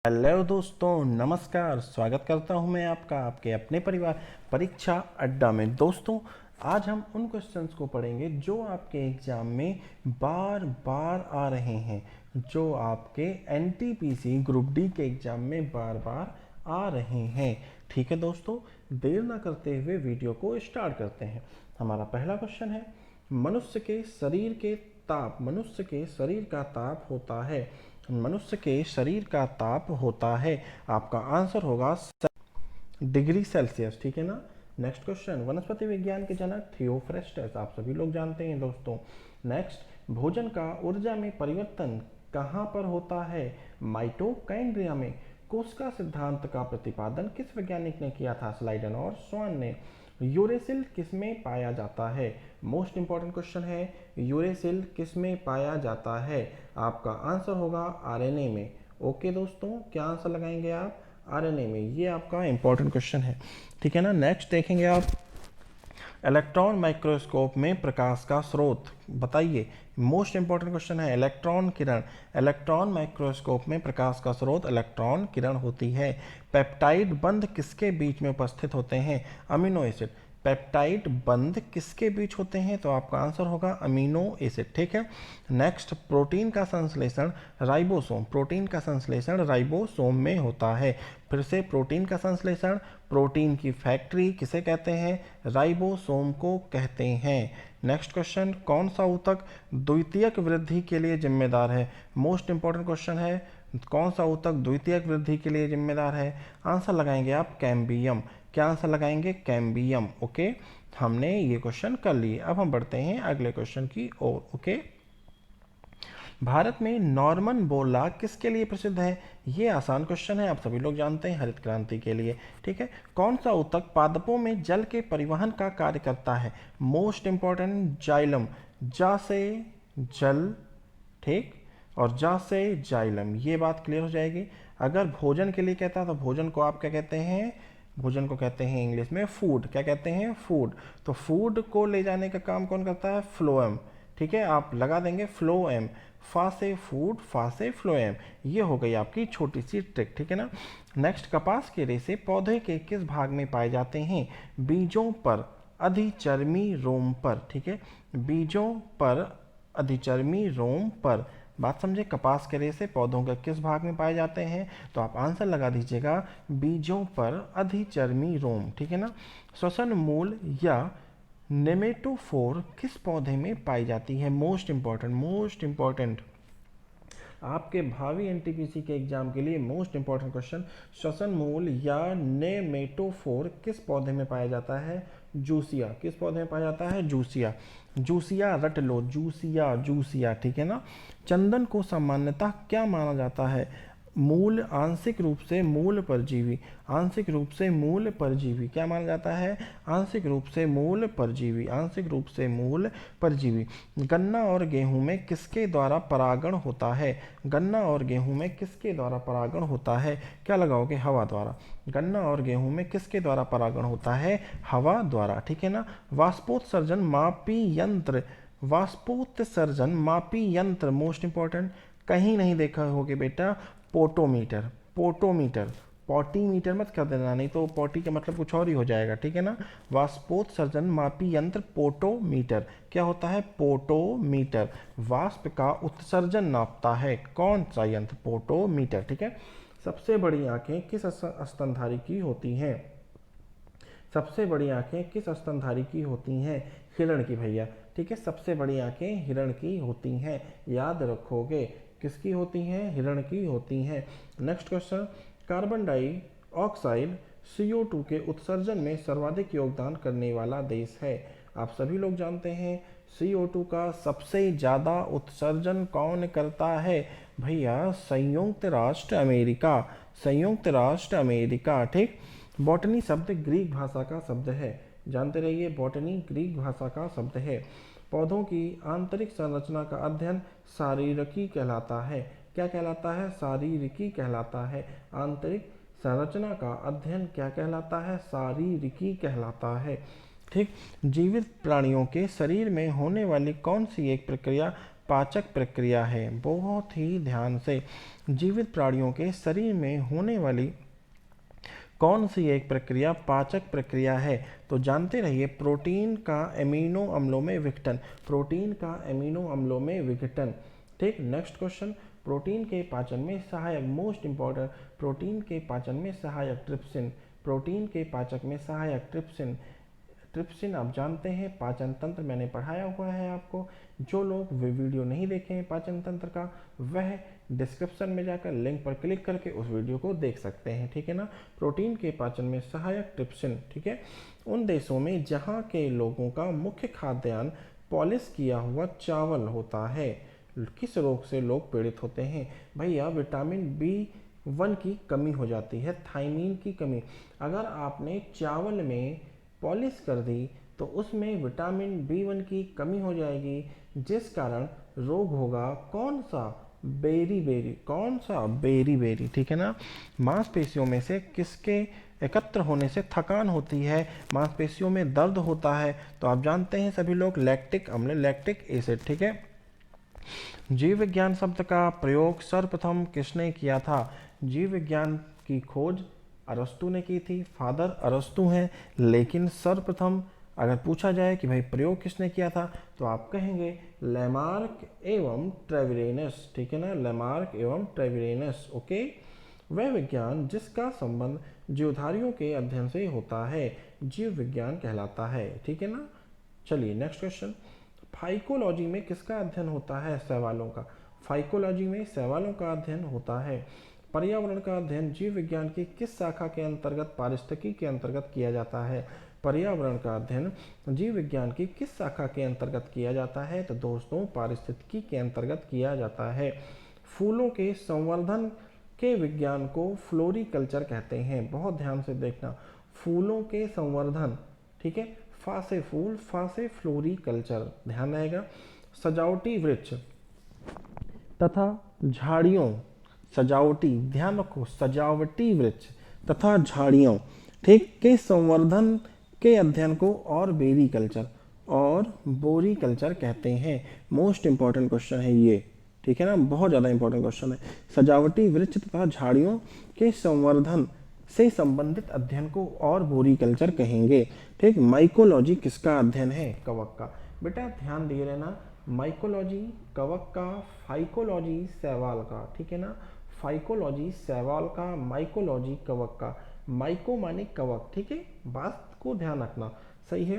Hello दोस्तों, नमस्कार। स्वागत करता हूं मैं आपका आपके अपने परिवार परीक्षा अड्डा में। दोस्तों, आज हम उन क्वेश्चंस को पढ़ेंगे जो आपके एग्जाम में बार बार आ रहे हैं, जो आपके एनटीपीसी ग्रुप डी के एग्जाम में बार बार आ रहे हैं। ठीक है दोस्तों, देर ना करते हुए वीडियो को स्टार्ट करते हैं। हमारा पहला क्वेश्चन है, मनुष्य के शरीर का ताप होता है। मनुष्य के शरीर का ताप होता है, आपका आंसर होगा डिग्री सेल्सियस। ठीक है ना। नेक्स्ट क्वेश्चन, वनस्पति विज्ञान के जनक थियोफ्रेस्टस, आप सभी लोग जानते हैं दोस्तों। नेक्स्ट, भोजन का ऊर्जा में परिवर्तन कहाँ पर होता है? माइटोकॉन्ड्रिया में। कोशिका सिद्धांत का प्रतिपादन किस वैज्ञानिक ने किया था? स्लाइडन और स्वान ने। यूरेसिल किसमें पाया जाता है? मोस्ट इंपॉर्टेंट क्वेश्चन है, यूरेसिल किसमें पाया जाता है? आपका आंसर होगा आरएनए में। ओके दोस्तों, क्या आंसर लगाएंगे आप? आरएनए में। ये आपका इंपॉर्टेंट क्वेश्चन है। ठीक है ना। नेक्स्ट देखेंगे आप, इलेक्ट्रॉन माइक्रोस्कोप में प्रकाश का स्रोत बताइए। मोस्ट इंपॉर्टेंट क्वेश्चन है, इलेक्ट्रॉन किरण। इलेक्ट्रॉन माइक्रोस्कोप में प्रकाश का स्रोत इलेक्ट्रॉन किरण होती है। पेप्टाइड बंध किसके बीच में उपस्थित होते हैं? Amino acid. पेप्टाइड बंध किसके बीच होते हैं? तो आपका आंसर होगा अमीनो एसिड। ठीक है। नेक्स्ट, प्रोटीन का संश्लेषण राइबोसोम। प्रोटीन का संश्लेषण राइबोसोम में होता है। फिर से, प्रोटीन का संश्लेषण, प्रोटीन की फैक्ट्री किसे कहते हैं? राइबोसोम को कहते हैं। नेक्स्ट क्वेश्चन, कौन सा ऊतक द्वितीयक वृद्धि के लिए जिम्मेदार है? मोस्ट इंपॉर्टेंट क्वेश्चन है, कौन सा ऊतक द्वितीयक वृद्धि के लिए जिम्मेदार है? आंसर लगाएंगे आप कैम्बियम। क्या आंसर लगाएंगे? कैम्बियम। ओके, हमने ये क्वेश्चन कर लिए। अब हम बढ़ते हैं अगले क्वेश्चन की ओर। ओके, भारत में नॉर्मन बोरलॉग किसके लिए प्रसिद्ध है? ये आसान क्वेश्चन है, आप सभी लोग जानते हैं, हरित क्रांति के लिए। ठीक है। कौन सा ऊतक पादपों में जल के परिवहन का कार्य करता है? Most important, xylem. जा से जल, ठीक, और जा से जाइलम। ये बात क्लियर हो जाएगी। अगर भोजन के लिए कहता है तो भोजन को आप क्या कहते हैं? भोजन को कहते हैं इंग्लिश में फूड। क्या कहते हैं? फूड। तो फूड को ले जाने का काम कौन करता है? फ्लोएम। ठीक है, आप लगा देंगे फ्लोएम। फा से फूड, फा से फ्लोएम। ये हो गई आपकी छोटी सी ट्रिक। ठीक है ना। नेक्स्ट, कपास के रेशे पौधे के किस भाग में पाए जाते हैं? बीजों पर, अधिचर्मी रोम पर। ठीक है, बीजों पर, अधिचर्मी रोम पर। बात समझे, कपास के रेशे पौधों के किस भाग में पाए जाते हैं? तो आप आंसर लगा दीजिएगा बीजों पर, अधिचर्मी रोम। ठीक है ना। श्वसन मूल या नेमेटोफोर किस पौधे में पाई जाती है? मोस्ट इंपॉर्टेंट आपके भावी एनटीपीसी के एग्जाम के लिए मोस्ट इंपॉर्टेंट क्वेश्चन, श्वसन मूल या नेमेटोफोर किस पौधे में पाया जाता है? जूसिया। किस पौधे में पाया जाता है? जूसिया। जूसिया रट लो, जूसिया। ठीक है ना। चंदन को सामान्यतः क्या माना जाता है? मूल, आंशिक रूप से मूल परजीवी। आंशिक रूप से मूल परजीवी क्या माना जाता है? आंशिक रूप से मूल परजीवी। आंशिक रूप से मूल परजीवी। गन्ना और गेहूं में किसके द्वारा परागण होता है? गन्ना और गेहूं में किसके द्वारा परागण होता है? क्या लगाओगे? हवा द्वारा। गन्ना और गेहूं में किसके द्वारा परागण होता है? हवा द्वारा। ठीक है ना। वाष्पोत्सर्जन मापी यंत्र। वाष्पोत्सर्जन मापी यंत्र, मोस्ट इंपॉर्टेंट, कहीं नहीं देखा होगे बेटा। पोटोमीटर। पोटोमीटर, पॉटीमीटर मत कर देना, नहीं तो पॉटी का मतलब कुछ और ही हो जाएगा। ठीक है ना। वाष्पोत्सर्जन मापी यंत्र पोटोमीटर। क्या होता है? पोटोमीटर। वाष्प का उत्सर्जन नापता है कौन सा यंत्र? पोटोमीटर। ठीक है। सबसे बड़ी आंखें किस स्तनधारी की होती हैं? सबसे बड़ी आंखें किस स्तनधारी की होती हैं? हिरण की भैया। ठीक है, सबसे बड़ी आंखें हिरण की होती हैं, याद रखोगे। किसकी होती हैं? हिरण की होती हैं। Next question, carbon dioxide CO2 के उत्सर्जन में सर्वाधिक योगदान करने वाला देश है? आप सभी लोग जानते हैं CO2 का सबसे ज़्यादा उत्सर्जन कौन करता है? भैया, संयुक्त राष्ट्र अमेरिका। संयुक्त राष्ट्र अमेरिका। ठीक। बॉटनी शब्द ग्रीक भाषा का शब्द है, जानते रहिए, बॉटनी ग्रीक भाषा का शब्द है। पौधों की आंतरिक संरचना का अध्ययन शारीरिकी कहलाता है। क्या कहलाता है? शारीरिकी कहलाता है। आंतरिक संरचना का अध्ययन क्या कहलाता है? शारीरिकी कहलाता है। ठीक। जीवित प्राणियों के शरीर में होने वाली कौन सी एक प्रक्रिया पाचक प्रक्रिया है? बहुत ही ध्यान से। जीवित प्राणियों के शरीर में होने वाली कौन सी एक प्रक्रिया पाचक प्रक्रिया है? तो जानते रहिए, प्रोटीन का एमिनो अम्लों में विघटन, प्रोटीन का एमिनो अम्लों में विघटन। ठीक, नेक्स्ट क्वेश्चन, प्रोटीन के पाचन में सहायक, मोस्ट इंपॉर्टेंट, प्रोटीन के पाचन में सहायक ट्रिप्सिन, प्रोटीन के पाचक में सहायक ट्रिप्सिन। ट्रिप्सिन आप जानते हैं पाचन तंत्र, मैंने पढ़ाया हुआ है आपको। जो लोग वीडियो नहीं देखे हैं पाचन तंत्र का, वह डिस्क्रिप्शन में जाकर लिंक पर क्लिक करके उस वीडियो को देख सकते हैं, ठीक है ना। प्रोटीन के पाचन में सहायक ट्रिप्सिन, ठीक है। उन देशों में जहाँ के लोगों का मुख्य खाद्यान्न पॉलिश किया हुआ चावल होता है, किस रोग से लोग पीड़ित होते हैं? भैया विटामिन B1 की कमी हो जाती है, थायमीन की कमी। अगर आपने चावल में पॉलिश कर दी तो उसमें विटामिन B1 की कमी हो जाएगी, जिस कारण रोग होगा कौन सा? Beriberi. कौन सा? बेरी बेरी, ठीक है ना। मांसपेशियों में से किसके एकत्र होने से थकान होती है, मांसपेशियों में दर्द होता है? तो आप जानते हैं सभी लोग, लैक्टिक अम्ल, लैक्टिक एसिड, ठीक है। जीव विज्ञान शब्द का प्रयोग सर्वप्रथम किसने किया था? जीव विज्ञान की खोज अरस्तु ने की थी, फादर अरस्तु हैं। लेकिन सर्वप्रथम अगर पूछा जाए कि भाई प्रयोग किसने किया था, तो आप कहेंगे लैमार्क एवं ट्रेविरेनस, ठीक है ना, लैमार्क एवं ट्रेविरेनस। ओके, वह विज्ञान जिसका संबंध जीवधारियों के अध्ययन से होता है जीव विज्ञान कहलाता है, ठीक है ना। चलिए नेक्स्ट क्वेश्चन, फाइकोलॉजी में किसका अध्ययन होता है? शैवालों का। फाइकोलॉजी में शैवालों का अध्ययन होता है। पर्यावरण का अध्ययन जीव विज्ञान की किस शाखा के अंतर्गत, पारिस्थितिकी के अंतर्गत किया जाता है? पर्यावरण का अध्ययन जीव विज्ञान की किस शाखा के अंतर्गत किया जाता है? तो दोस्तों पारिस्थितिकी के अंतर्गत किया जाता है। फूलों के संवर्धन के विज्ञान को फ्लोरिकल्चर कहते हैं, बहुत ध्यान से देखना, फूलों के संवर्धन, ठीक है, फा से फूल, फा से फ्लोरिकल्चर, ध्यान रहेगा। सजावटी वृक्ष तथा झाड़ियों, सजावटी, ध्यान रखो, सजावटी वृक्ष तथा झाड़ियों, ठीक, के संवर्धन के अध्ययन को और बेरी कल्चर और बोरी कल्चर कहते हैं। मोस्ट इंपॉर्टेंट क्वेश्चन है ये, ठीक है ना, बहुत ज़्यादा इंपॉर्टेंट क्वेश्चन है। सजावटी वृक्ष तथा झाड़ियों के संवर्धन से संबंधित अध्ययन को और बोरी कल्चर कहेंगे, ठीक। माइकोलॉजी किसका अध्ययन है? कवक का। बेटा ध्यान दिए रहना, माइकोलॉजी कवक का, फाइकोलॉजी शैवाल का, ठीक है ना, फाइकोलॉजी शैवाल का, माइकोलॉजी कवक का। माइको माने कवक, ठीक है, बात को ध्यान रखना, सही है।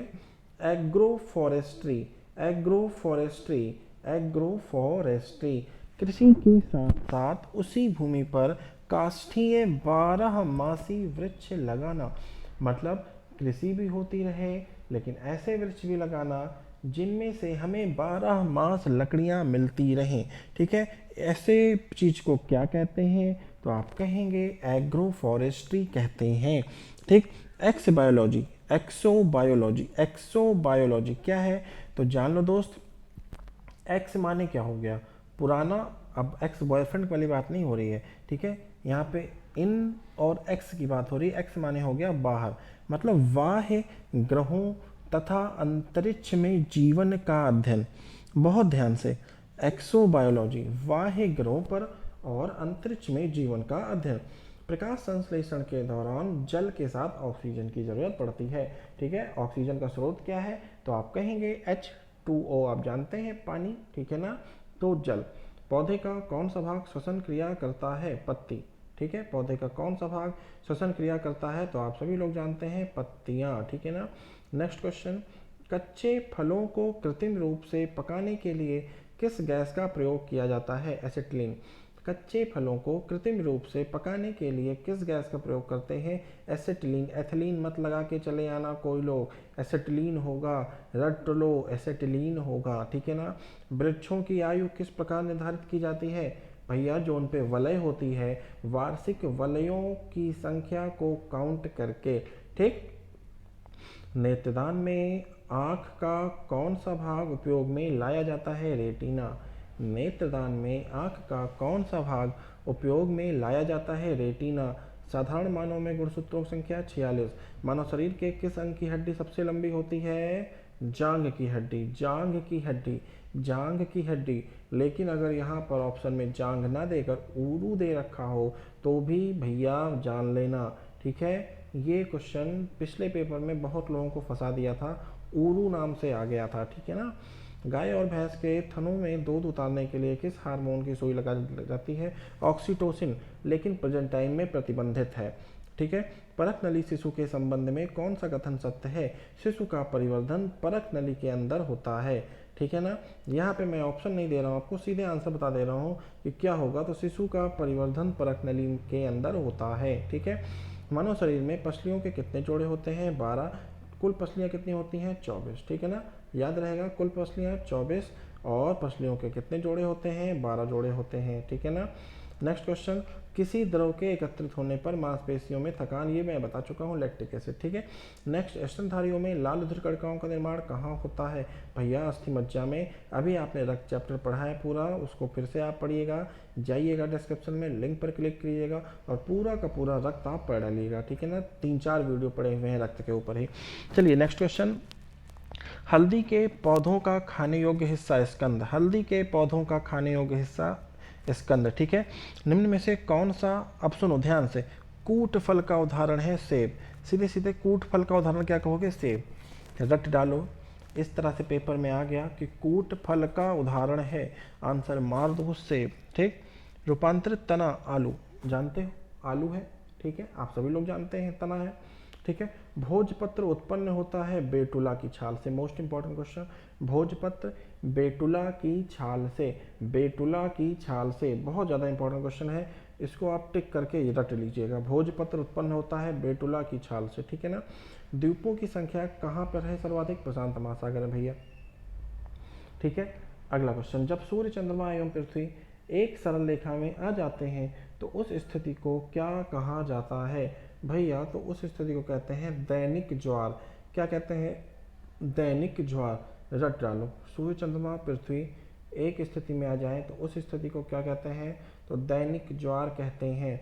एग्रोफॉरेस्ट्री, एग्रोफॉरेस्ट्री, एग्रोफॉरेस्ट्री, कृषि के साथ साथ उसी भूमि पर काष्ठीय 12 मासी वृक्ष लगाना, मतलब कृषि भी होती रहे लेकिन ऐसे वृक्ष भी लगाना जिनमें से हमें 12 मास लकड़ियां मिलती रहें, ठीक है। ऐसे चीज को क्या कहते हैं? तो आप कहेंगे एग्रो फॉरेस्ट्री कहते हैं, ठीक। एक्स बायोलॉजी, एक्सोबायोलॉजी, एक्सोबायोलॉजी क्या है? तो जान लो दोस्त, एक्स माने क्या हो गया? पुराना। अब एक्स बॉयफ्रेंड वाली बात नहीं हो रही है, ठीक है, यहाँ पे इन और एक्स की बात हो रही है। एक्स माने हो गया बाहर, मतलब बाह्य ग्रहों तथा अंतरिक्ष में जीवन का अध्ययन, बहुत ध्यान से। एक्सोबायोलॉजी, बाह्य ग्रहों पर और अंतरिक्ष में जीवन का अध्ययन। प्रकाश संश्लेषण के दौरान जल के साथ ऑक्सीजन की जरूरत पड़ती है, ठीक है। ऑक्सीजन का स्रोत क्या है? तो आप कहेंगे H2O, आप जानते हैं पानी, ठीक है ना। तो जल। पौधे का कौन सा भाग श्वसन क्रिया करता है? पत्ती, ठीक है। पौधे का कौन सा भाग श्वसन क्रिया करता है? तो आप सभी लोग जानते हैं पत्तियां, ठीक है ना। नेक्स्ट क्वेश्चन, कच्चे फलों को कृत्रिम रूप से पकाने के लिए किस गैस का प्रयोग किया जाता है? एसिटिलीन। कच्चे फलों को कृत्रिम रूप से पकाने के लिए किस गैस का प्रयोग करते हैं? एसिटिलीन। एथिलीन मत लगा के चले आना कोई लोग, एसिटिलीन होगा, रट लो, एसिटिलीन होगा, ठीक है ना। वृक्षों की आयु किस प्रकार निर्धारित की जाती है? भैया जो उन पे वलय होती है, वार्षिक वलयों की संख्या को काउंट करके, ठीक। नेत्रदान में आँख का कौन सा भाग उपयोग में लाया जाता है? रेटिना। नेत्रदान में आँख का कौन सा भाग उपयोग में लाया जाता है? रेटिना। साधारण मानव में गुणसूत्रों की संख्या 46। मानव शरीर के किस अंग की हड्डी सबसे लंबी होती है? जांघ की हड्डी, जांघ की हड्डी। जांग की हड्डी, लेकिन अगर यहाँ पर ऑप्शन में जांग ना देकर ऊरू दे रखा हो तो भी भैया जान लेना, ठीक है। ये क्वेश्चन पिछले पेपर में बहुत लोगों को फंसा दिया था, ऊरू नाम से आ गया था, ठीक है ना। गाय और भैंस के थनों में दूध उतारने के लिए किस हार्मोन की सुई लगाई जाती है? ऑक्सीटोसिन, लेकिन प्रेजेंट टाइम में प्रतिबंधित है, ठीक है। परख नली शिशु के संबंध में कौन सा कथन सत्य है? शिशु का परिवर्धन परख नली के अंदर होता है, ठीक है ना। यहाँ पे मैं ऑप्शन नहीं दे रहा हूँ आपको, सीधे आंसर बता दे रहा हूँ कि क्या होगा। तो शिशु का परिवर्धन परख नली के अंदर होता है, ठीक है। मानव शरीर में पसलियों के कितने जोड़े होते हैं? 12। कुल पसलियाँ कितनी होती हैं? 24, ठीक है ना। याद रहेगा, कुल पसलियाँ 24 और पसलियों के कितने जोड़े होते हैं? 12 जोड़े होते हैं, ठीक है ना। नेक्स्ट क्वेश्चन, किसी द्रव के एकत्रित होने पर मांसपेशियों में थकान, ये मैं बता चुका हूँ, लैक्टिक एसिड, ठीक है। नेक्स्ट, स्तनधारियों में लाल उध्रकणिकाओं का निर्माण कहाँ होता है? भैया अस्थि मज्जा में। अभी आपने रक्त चैप्टर पढ़ा है पूरा, उसको फिर से आप पढ़िएगा, जाइएगा डिस्क्रिप्शन में, लिंक पर क्लिक करिएगा और पूरा का पूरा रक्त आप पढ़ डालिएगा, ठीक है ना। 3-4 वीडियो पड़े हुए हैं रक्त के ऊपर ही। चलिए नेक्स्ट क्वेश्चन, हल्दी के पौधों का खाने योग्य हिस्सा स्कंद। हल्दी के पौधों का खाने योग्य हिस्सा स्कंद, ठीक है। निम्न में से कौन सा, अब सुनो ध्यान से, कूट फल का उदाहरण है? सेब। सीधे सीधे कूट फल का उदाहरण क्या कहोगे? सेब। रट डालो, इस तरह से पेपर में आ गया कि कूट फल का उदाहरण है, आंसर मार दो सेब, ठीक। रूपांतरित तना, आलू, जानते हो आलू है, ठीक है, आप सभी लोग जानते हैं तना है, ठीक है। भोजपत्र उत्पन्न होता है बेटुला की छाल से, मोस्ट इंपॉर्टेंट क्वेश्चन। भोजपत्र बेटुला की छाल से, बेटुला की छाल से, बहुत ज़्यादा इंपॉर्टेंट क्वेश्चन है, इसको आप टिक करके रट लीजिएगा। भोजपत्र उत्पन्न होता है बेटुला की छाल से, ठीक है ना। द्वीपों की संख्या कहाँ पर है सर्वाधिक? प्रशांत महासागर है भैया, ठीक है। अगला क्वेश्चन, जब सूर्य, चंद्रमा एवं पृथ्वी एक सरल रेखा में आ जाते हैं तो उस स्थिति को क्या कहा जाता है? भैया तो उस स्थिति को कहते हैं दैनिक ज्वार। क्या कहते हैं? दैनिक ज्वार, रट डालो। सूर्य, चंद्रमा, पृथ्वी एक स्थिति में आ जाए तो उस स्थिति को क्या कहते हैं? तो दैनिक ज्वार कहते हैं,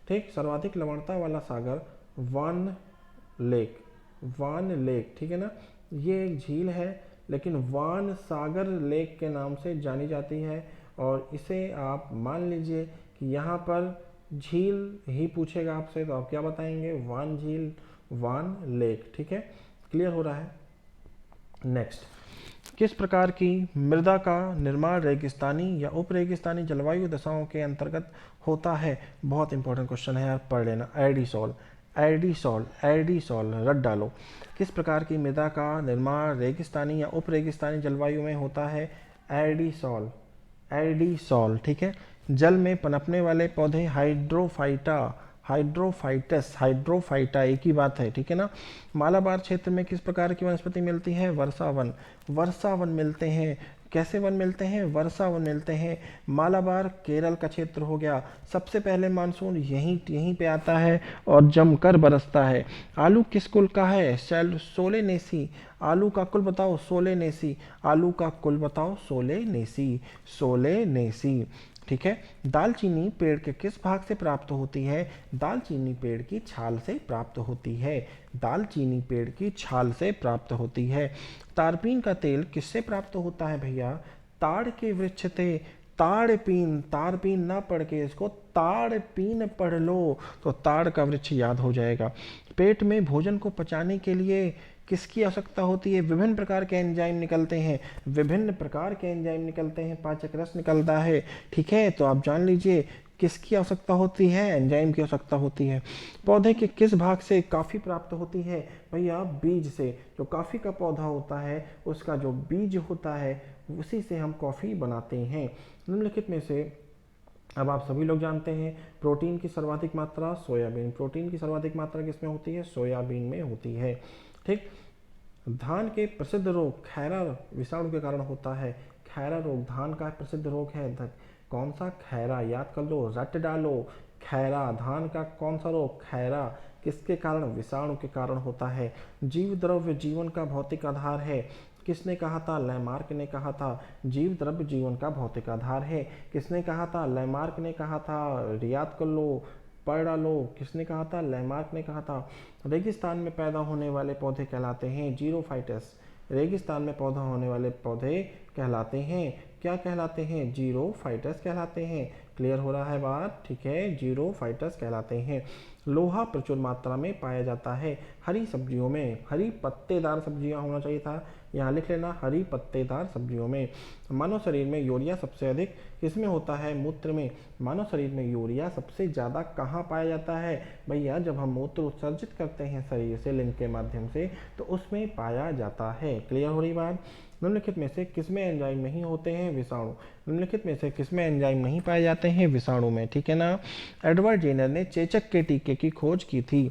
ठीक। सर्वाधिक लवणता वाला सागर वान लेक, वान लेक, ठीक है ना। ये एक झील है लेकिन वान सागर लेक के नाम से जानी जाती है, और इसे आप मान लीजिए कि यहाँ पर झील ही पूछेगा आपसे तो आप क्या बताएंगे? वान झील, वान लेक, ठीक है। क्लियर हो रहा है। नेक्स्ट, किस प्रकार की मृदा का निर्माण रेगिस्तानी या उप रेगिस्तानी जलवायु दशाओं के अंतर्गत होता है? बहुत इंपॉर्टेंट क्वेश्चन है यार, पढ़ लेना। एडिसॉल, एडिसॉल, एडिसॉल, रट डालो। किस प्रकार की मृदा का निर्माण रेगिस्तानी या उप रेगिस्तानी जलवायु में होता है? एडिसॉल, एडिसॉल, ठीक है। जल में पनपने वाले पौधे हाइड्रोफाइटा, हाइड्रोफाइटस, हाइड्रोफाइटा एक ही बात है, ठीक है ना। मालाबार क्षेत्र में किस प्रकार की वनस्पति मिलती है? वर्षावन, वर्षावन मिलते हैं। कैसे वन मिलते हैं? वर्षा वन मिलते हैं। मालाबार केरल का क्षेत्र हो गया, सबसे पहले मानसून यहीं यहीं पे आता है और जमकर बरसता है। आलू किस कुल का है? सोलेनेसी। आलू का कुल बताओ? सोलेनेसी। आलू का कुल बताओ? सोलेनेसी, सोलेनेसी, ठीक है। दालचीनी पेड़ के किस भाग से प्राप्त होती है? दालचीनी पेड़ की छाल से प्राप्त होती है, दालचीनी पेड़ की छाल से प्राप्त होती है। तारपीन का तेल किससे प्राप्त होता है भैया? ताड़ के वृक्ष से। ताड़पीन, तारपीन ना पढ़ के इसको ताड़पीन पढ़ लो तो ताड़ का वृक्ष याद हो जाएगा। पेट में भोजन को पचाने के लिए किसकी आवश्यकता होती है? विभिन्न प्रकार के एंजाइम निकलते हैं, विभिन्न प्रकार के एंजाइम निकलते हैं, पाचक रस निकलता है, ठीक है। तो आप जान लीजिए किसकी आवश्यकता होती है? एंजाइम की आवश्यकता होती है। पौधे के किस भाग से कॉफी प्राप्त होती है? भैया बीज से। जो कॉफी का पौधा होता है उसका जो बीज होता है उसी से हम कॉफी बनाते हैं। निम्नलिखित में से अब आप सभी लोग जानते हैं प्रोटीन की सर्वाधिक मात्रा सोयाबीन, प्रोटीन की सर्वाधिक मात्रा किसमें होती है? सोयाबीन में होती है, ठीक। धान के प्रसिद्ध रोग खैरा विषाणु के कारण होता है। खैरा रोग धान का प्रसिद्ध रोग है, कौन सा? खैरा, याद कर लो, रट डालो। खैरा, धान का कौन सा रोग? खैरा, किसके कारण? विषाणु के कारण होता है। जीव द्रव्य जीवन का भौतिक आधार है, किसने कहा था? लैमार्क ने कहा था। जीव द्रव्य जीवन का भौतिक आधार है, किसने कहा था? लैमार्क ने कहा था। याद कर लो, पढ़ डालो, किसने कहा था? लैमार्क ने कहा था। रेगिस्तान में पैदा होने वाले पौधे कहलाते हैं जीरोफाइटस, रेगिस्तान में पौधा होने वाले पौधे कहलाते हैं, क्या कहलाते हैं? जीरोफाइटस कहलाते हैं। क्लियर हो रहा है बात? ठीक है, जीरोफाइटस कहलाते हैं। लोहा प्रचुर मात्रा में पाया जाता है हरी सब्जियों में, हरी पत्तेदार सब्जियां होना चाहिए था, यहाँ लिख लेना, हरी पत्तेदार सब्जियों में। मानव शरीर में यूरिया सबसे अधिक किसमें होता है? मूत्र में। मानव शरीर में यूरिया सबसे ज़्यादा कहाँ पाया जाता है? भैया जब हम मूत्र उत्सर्जित करते हैं शरीर से लिंग के माध्यम से, तो उसमें पाया जाता है। क्लियर हो रही बात? निम्नलिखित में से किसमें एंजाइम नहीं होते हैं? विषाणु। निम्नलिखित में से किसमें एंजाइम नहीं पाए जाते हैं? विषाणु में। ठीक है ना। एडवर्ड जेनर ने चेचक के टीके की खोज की थी।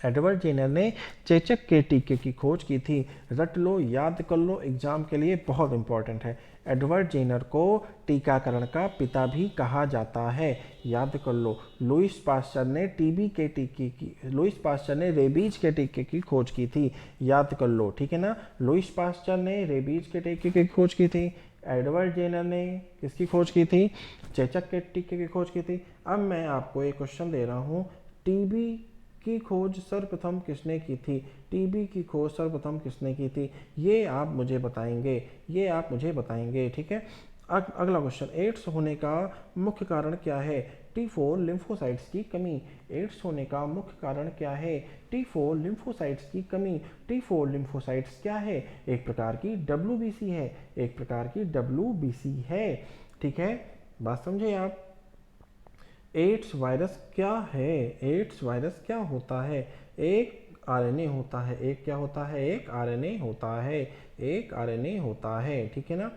एडवर्ड जेनर ने चेचक के टीके की खोज की थी। रट लो, याद कर लो, एग्जाम के लिए बहुत इंपॉर्टेंट है। एडवर्ड जेनर को टीकाकरण का पिता भी कहा जाता है, याद कर लो। लुईस पास्चर ने टीबी के टीके की, लुईस पास्चर ने रेबीज के टीके की खोज की थी, याद कर लो। ठीक है ना। लुईस पास्चर ने रेबीज के टीके की खोज की थी। एडवर्ड जेनर ने किसकी खोज की थी? चेचक के टीके की खोज की थी। अब मैं आपको एक क्वेश्चन दे रहा हूँ, टीबी की खोज सर्वप्रथम किसने की थी? टीबी की खोज सर्वप्रथम किसने की थी? ये आप मुझे बताएंगे, ये आप मुझे बताएंगे। ठीक है। अगला क्वेश्चन, एड्स होने का मुख्य कारण क्या है? T4 लिम्फोसाइट्स की कमी। एड्स होने का मुख्य कारण क्या है? T4 लिम्फोसाइट्स की कमी। T4 लिम्फोसाइट्स क्या है? एक प्रकार की WBC है, एक प्रकार की WBC है। ठीक है, बात समझे आप? एड्स वायरस क्या है? एड्स वायरस क्या होता है? एक आरएनए होता है। एक क्या होता है? एक आरएनए होता है, एक आरएनए होता है। ठीक है ना।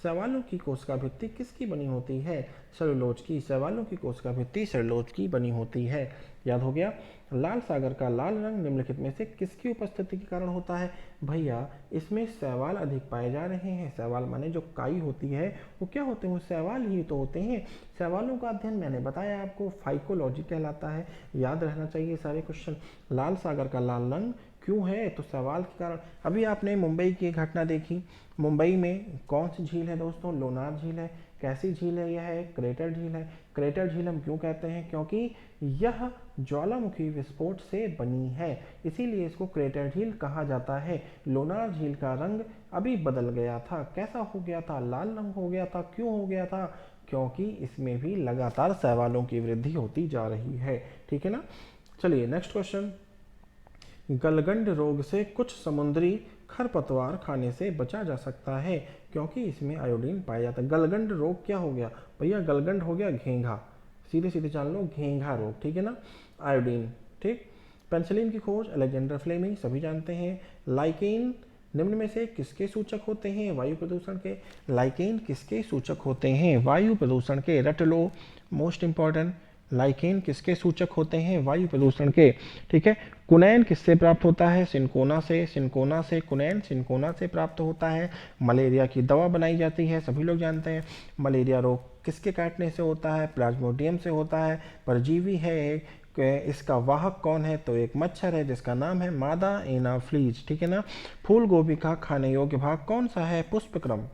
शैवालों की कोशिका भित्ति किसकी बनी होती है? सेलुलोज की। शैवालों की कोशिका भित्ति सेलुलोज की बनी होती है, याद हो गया। लाल सागर का लाल रंग निम्नलिखित में से किसकी उपस्थिति के कारण होता है? भैया इसमें शैवाल अधिक पाए जा रहे हैं। शैवाल माने जो काई होती है वो क्या होते हैं? वो शैवाल ही तो होते हैं। शैवालों का अध्ययन मैंने बताया आपको फाइकोलॉजी कहलाता है, याद रहना चाहिए सारे क्वेश्चन। लाल सागर का लाल रंग क्यों है? तो सवाल के कारण। अभी आपने मुंबई की घटना देखी, मुंबई में कौन सी झील है दोस्तों? लोनार झील है। कैसी झील है? यह एक क्रेटर झील है। क्रेटर झील हम क्यों कहते हैं? क्योंकि यह ज्वालामुखी विस्फोट से बनी है, इसीलिए इसको क्रेटर झील कहा जाता है। लोनार झील का रंग अभी बदल गया था। कैसा हो गया था? लाल रंग हो गया था। क्यों हो गया था? क्योंकि इसमें भी लगातार शैवालों की वृद्धि होती जा रही है। ठीक है ना। चलिए नेक्स्ट क्वेश्चन, गलगंड रोग से कुछ समुद्री खरपतवार खाने से बचा जा सकता है क्योंकि इसमें आयोडीन पाया जाता है। गलगंड रोग क्या हो गया भैया? गलगंड हो गया घेंघा, सीधे सीधे जान लो, घेंघा रोग। ठीक है ना। आयोडीन। ठीक। पेनिसिलिन की खोज अलेक्जेंडर फ्लेमिंग, सभी जानते हैं। लाइकेन निम्न में से किसके सूचक होते हैं? वायु प्रदूषण के। लाइकेन किसके सूचक होते हैं? वायु प्रदूषण के। रट लो, मोस्ट इंपॉर्टेंट। लाइकेन किसके सूचक होते हैं? वायु प्रदूषण के। ठीक है। कुनैन किससे प्राप्त होता है? सिनकोना से। सिनकोना से कुनैन सिनकोना से प्राप्त होता है। मलेरिया की दवा बनाई जाती है, सभी लोग जानते हैं। मलेरिया रोग किसके काटने से होता है? प्लाज्मोडियम से होता है। परजीवी है एक। इसका वाहक कौन है? तो एक मच्छर है जिसका नाम है मादा एनाफ्लीज। ठीक है ना। फूल गोभी का खाने योग्य भाग कौन सा है? पुष्पक्रम।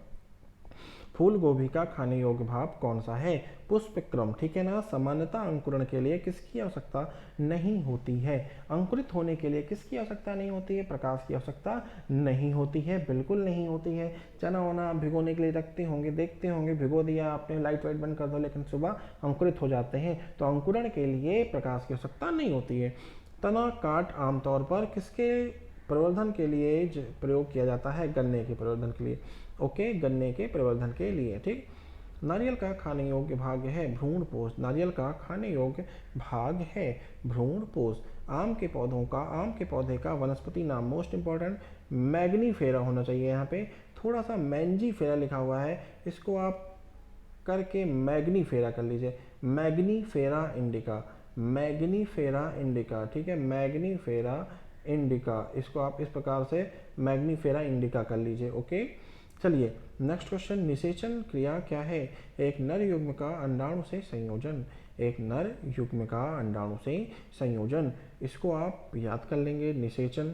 फूल गोभी का खाने योग्य भाग कौन सा है? पुष्पक्रम। ठीक है ना। सामान्यतः अंकुरण के लिए किसकी आवश्यकता नहीं होती है? अंकुरित होने के लिए किसकी आवश्यकता नहीं होती है? प्रकाश की आवश्यकता नहीं होती है, बिल्कुल नहीं होती है। चना वना भिगोने के लिए रखते होंगे, देखते होंगे, भिगो दिया आपने, लाइट वाइट बंद कर दो, लेकिन सुबह अंकुरित हो जाते हैं। तो अंकुरण के लिए प्रकाश की आवश्यकता नहीं होती है। तना काट आमतौर पर किसके प्रवर्धन के लिए प्रयोग किया जाता है? गन्ने के प्रवर्धन के लिए। ओके, गन्ने के प्रवर्धन के लिए। ठीक। नारियल का खाने योग्य भाग है भ्रूणपोष। नारियल का खाने योग्य भाग है भ्रूणपोष। आम के पौधे का वनस्पति नाम, मोस्ट इंपॉर्टेंट, मैग्नीफेरा होना चाहिए। यहाँ पे थोड़ा सा मैंजीफेरा लिखा हुआ है, इसको आप करके मैग्नीफेरा कर लीजिए। Mangifera indica, Mangifera indica. ठीक है, मैग्नीफेरा इंडिका, इसको आप इस प्रकार से मैग्नीफेरा इंडिका कर लीजिए। ओके। चलिए नेक्स्ट क्वेश्चन, निषेचन क्रिया क्या है? एक नर युग्म का अंडाणु से संयोजन। एक नर युग्म का अंडाणु से संयोजन, इसको आप याद कर लेंगे। निषेचन,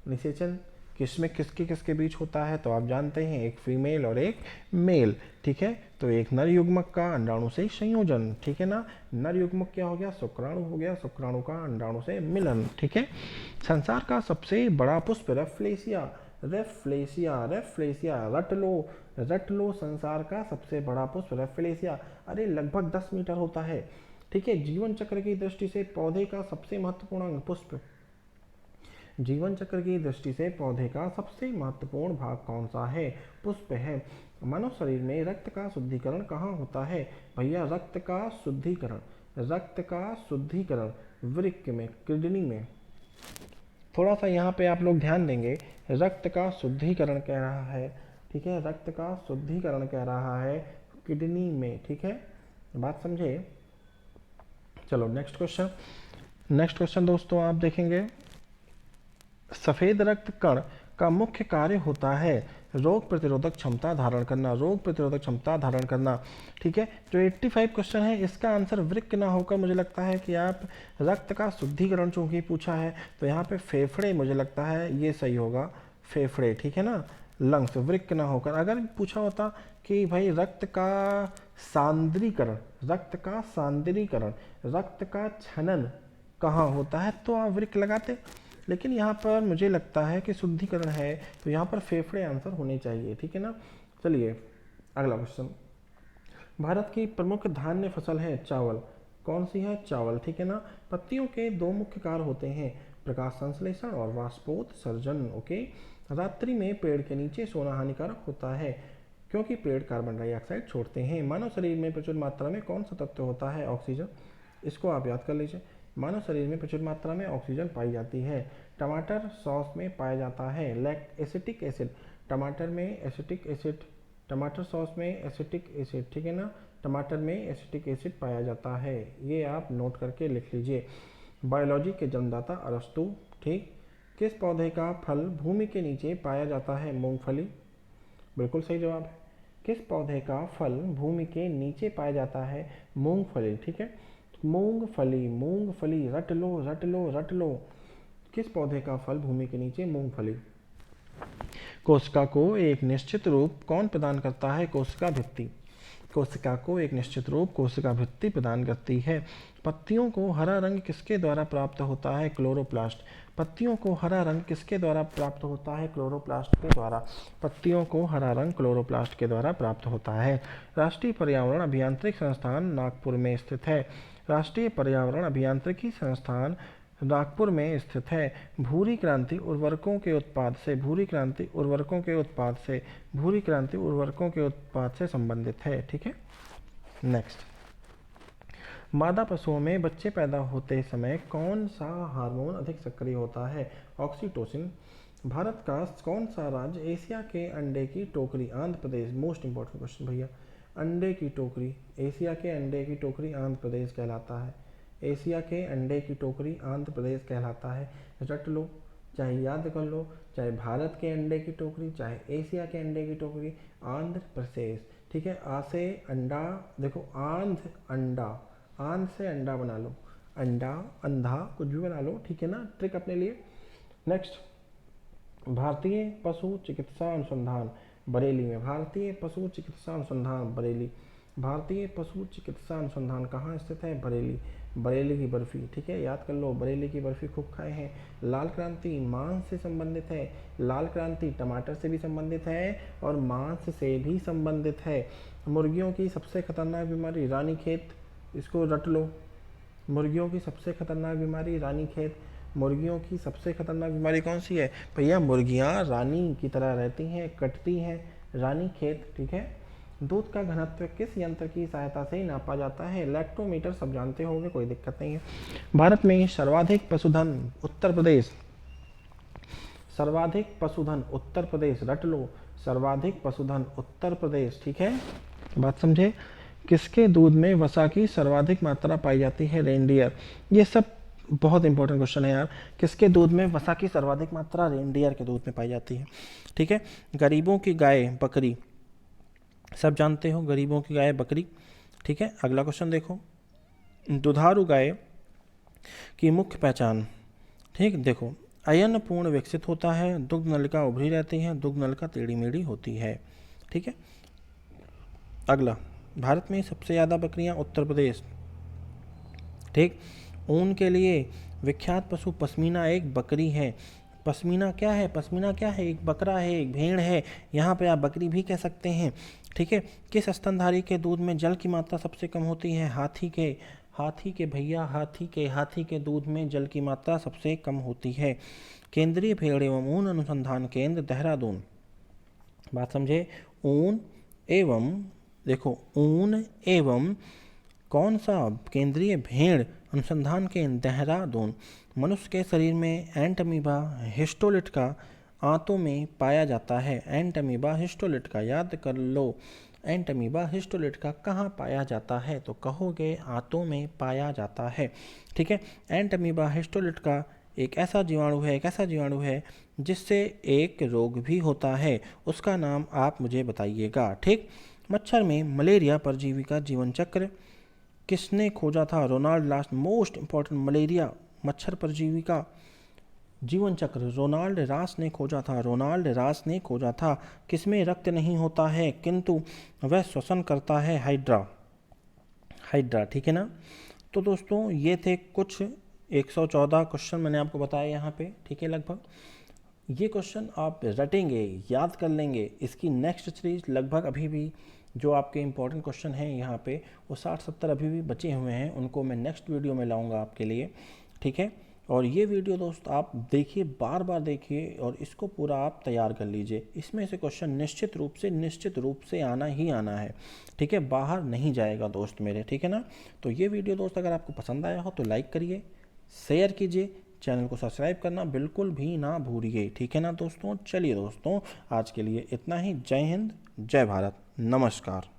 निषेचन किसमें किसके बीच होता है? तो आप जानते हैं, एक फीमेल और एक मेल। ठीक है। तो एक नर युग्मक का अंडाणु से संयोजन। ठीक है ना। नर युग्मक क्या हो गया? शुक्राणु हो गया, शुक्राणु का अंडाणु से मिलन। ठीक है। संसार का सबसे बड़ा पुष्प रफलेसिया। रेफ्लेशिया, रेफ्लेशिया, रट लो संसार का सबसे बड़ा पुष्प रेफ्लेशिया, अरे लगभग 10 मीटर होता है। ठीक है, जीवन चक्र की दृष्टि से पौधे का सबसे महत्वपूर्ण अंग पुष्प, जीवन चक्र की दृष्टि से पौधे का सबसे महत्वपूर्ण भाग कौन सा है? पुष्प है। मानव शरीर में रक्त का शुद्धिकरण कहाँ होता है? भैया रक्त का शुद्धिकरण वृक्क में, किडनी में। थोड़ा सा यहाँ पे आप लोग ध्यान देंगे, रक्त का शुद्धिकरण कह रहा है, ठीक है, रक्त का शुद्धिकरण कह रहा है किडनी में। ठीक है, बात समझे? चलो नेक्स्ट क्वेश्चन दोस्तों आप देखेंगे, सफेद रक्त कण का मुख्य कार्य होता है रोग प्रतिरोधक क्षमता धारण करना, रोग प्रतिरोधक क्षमता धारण करना। ठीक है, जो 85 क्वेश्चन है इसका आंसर वृक्क ना होकर मुझे लगता है कि आप रक्त का शुद्धिकरण चूंकि पूछा है तो यहाँ पे फेफड़े, मुझे लगता है ये सही होगा, फेफड़े। ठीक है ना, लंग्स, वृक्क ना होकर। अगर पूछा होता कि भाई रक्त का सांद्रीकरण, रक्त का छनन कहाँ होता है तो आप वृक्क लगाते, लेकिन यहाँ पर मुझे लगता है कि शुद्धिकरण है तो यहाँ पर फेफड़े आंसर होने चाहिए। ठीक है ना, चलिए अगला क्वेश्चन, भारत की प्रमुख धान्य फसल है चावल, कौन सी है? चावल। ठीक है ना, पत्तियों के दो मुख्य कार्य होते हैं, प्रकाश संश्लेषण और वाष्पोत्सर्जन। ओके, रात्रि में पेड़ के नीचे सोना हानिकारक होता है क्योंकि पेड़ कार्बन डाइऑक्साइड छोड़ते हैं। मानव शरीर में प्रचुर मात्रा में कौन सा तत्व होता है? ऑक्सीजन। इसको आप याद कर लीजिए, मानव शरीर में प्रचुर मात्रा में ऑक्सीजन पाई जाती है। टमाटर सॉस में पाया जाता है एसिटिक एसिड, टमाटर में एसिटिक एसिड, टमाटर सॉस में एसिटिक एसिड। ठीक है ना, टमाटर में एसिटिक एसिड पाया जाता है, ये आप नोट करके लिख लीजिए। बायोलॉजी के जन्मदाता अरस्तु। ठीक, किस पौधे का फल भूमि के नीचे पाया जाता है? मूंगफली, बिल्कुल सही जवाब है। किस पौधे का फल भूमि के नीचे पाया जाता है? मूंगफली। ठीक है, मूंगफली, रट लो। किस पौधे का फल भूमि के नीचे? मूंगफली। कोशिका को एक निश्चित रूप कौन प्रदान करता है? कोशिका भित्ति। कोशिका को एक निश्चित रूप कोशिका भित्ति प्रदान करती है। पत्तियों को हरा रंग किसके द्वारा प्राप्त होता है? क्लोरोप्लास्ट। पत्तियों को हरा रंग किसके द्वारा प्राप्त होता है? क्लोरोप्लास्ट के द्वारा। पत्तियों को हरा रंग क्लोरोप्लास्ट के द्वारा प्राप्त होता है। राष्ट्रीय पर्यावरण अभियांत्रिकी संस्थान नागपुर में स्थित है। राष्ट्रीय पर्यावरण अभियांत्रिकी संस्थान नागपुर में स्थित है। भूरी क्रांति उर्वरकों के उत्पाद से संबंधित है। ठीक है, नेक्स्ट, मादा पशुओं में बच्चे पैदा होते समय कौन सा हार्मोन अधिक सक्रिय होता है? ऑक्सीटोसिन। भारत का कौन सा राज्य एशिया के अंडे की टोकरी, Andhra Pradesh, most important question भैया, अंडे की टोकरी, एशिया के अंडे की टोकरी आंध्र प्रदेश कहलाता है। एशिया के अंडे की टोकरी आंध्र प्रदेश कहलाता है। रट लो, चाहे याद कर लो, चाहे भारत के अंडे की टोकरी, चाहे एशिया के अंडे की टोकरी, आंध्र प्रदेश। ठीक है, आ से अंडा, देखो आंध्र से अंडा बना लो, अंडा, अंधा, कुछ भी बना लो। ठीक है ना, ट्रिक अपने लिए। नेक्स्ट, भारतीय पशु चिकित्सा अनुसंधान बरेली में, भारतीय पशु चिकित्सा अनुसंधान बरेली, भारतीय पशु चिकित्सा अनुसंधान कहाँ स्थित है? बरेली। बरेली की बर्फी, ठीक है, याद कर लो, बरेली की बर्फी खूब खाए हैं। लाल क्रांति मांस से संबंधित है, लाल क्रांति टमाटर से भी संबंधित है और मांस से भी संबंधित है। मुर्गियों की सबसे खतरनाक बीमारी रानीखेत, इसको रट लो। मुर्गियों की सबसे खतरनाक बीमारी रानीखेत। मुर्गियों की सबसे खतरनाक बीमारी कौन सी है? भैया मुर्गियाँ रानी की तरह रहती हैं, कटती हैं, रानीखेत। ठीक है, दूध का घनत्व किस यंत्र की सहायता से नापा जाता है? लैक्टोमीटर, सब जानते होंगे, कोई दिक्कत नहीं है। भारत में सर्वाधिक पशुधन उत्तर प्रदेश, सर्वाधिक पशुधन उत्तर प्रदेश, रट लो, सर्वाधिक पशुधन उत्तर प्रदेश। ठीक है, बात समझे? किसके दूध में वसा की सर्वाधिक मात्रा पाई जाती है? रेनडियर। ये सब बहुत इंपॉर्टेंट क्वेश्चन है यार, किसके दूध में वसा की सर्वाधिक मात्रा? रेनडियर के दूध में पाई जाती है। ठीक है, गरीबों की गाय बकरी, सब जानते हो, गरीबों की गाय बकरी। ठीक है, अगला क्वेश्चन देखो, दुधारू गाय की मुख्य पहचान। ठीक, देखो, अयन पूर्ण विकसित होता है, दुग्ध नलिका उभरी रहती है, दुग्ध नलिका टेढ़ी मेढ़ी होती है। ठीक है, अगला, भारत में सबसे ज़्यादा बकरियां उत्तर प्रदेश। ठीक, ऊन के लिए विख्यात पशु पश्मीना एक बकरी है। पश्मीना क्या है? पश्मीना क्या है? एक बकरा है, एक भेड़ है, यहाँ पे आप बकरी भी कह सकते हैं। ठीक है। किस स्तनधारी के दूध में जल की मात्रा सबसे कम होती है? हाथी के भैया, हाथी के दूध में जल की मात्रा सबसे कम होती है। केंद्रीय भेड़ एवं ऊन अनुसंधान केंद्र देहरादून। बात समझे? ऊन एवं, देखो ऊन एवं कौन सा? केंद्रीय भेड़ अनुसंधान केंद्र देहरादून। मनुष्य के शरीर में एंटमीबा हिस्टोलिट का आंतों में पाया जाता है। एंटमीबा हिस्टोलिट का याद कर लो। एंटमीबा हिस्टोलिट का कहाँ पाया जाता है? तो कहोगे आंतों में पाया जाता है। ठीक है। एंटमीबा हिस्टोलिट का एक ऐसा जीवाणु है जिससे एक रोग भी होता है, उसका नाम आप मुझे बताइएगा। ठीक। मच्छर में मलेरिया परजीवी का जीवन चक्र किसने खोजा था? रोनाल्ड लास्ट। मोस्ट इंपॉर्टेंट, मलेरिया मच्छर परजीवी का जीवन चक्र रोनाल्ड रास ने खोजा था। किसमें रक्त नहीं होता है किंतु वह श्वसन करता है? हाइड्रा। ठीक है ना। तो दोस्तों ये थे कुछ 114 क्वेश्चन मैंने आपको बताया यहाँ पे। ठीक है। लगभग ये क्वेश्चन आप रटेंगे, याद कर लेंगे। इसकी नेक्स्ट सीरीज लगभग अभी भी जो आपके इंपॉर्टेंट क्वेश्चन हैं यहाँ पे वो 60-70 अभी भी बचे हुए हैं, उनको मैं नेक्स्ट वीडियो में लाऊंगा आपके लिए। ठीक है। और ये वीडियो दोस्त आप देखिए, बार बार देखिए और इसको पूरा आप तैयार कर लीजिए। इसमें से क्वेश्चन निश्चित रूप से आना ही आना है। ठीक है। बाहर नहीं जाएगा दोस्त मेरे। ठीक है ना। तो ये वीडियो दोस्त अगर आपको पसंद आया हो तो लाइक करिए, शेयर कीजिए, चैनल को सब्सक्राइब करना बिल्कुल भी ना भूलिए। ठीक है ना दोस्तों। चलिए दोस्तों, आज के लिए इतना ही। जय हिंद, जय भारत, नमस्कार।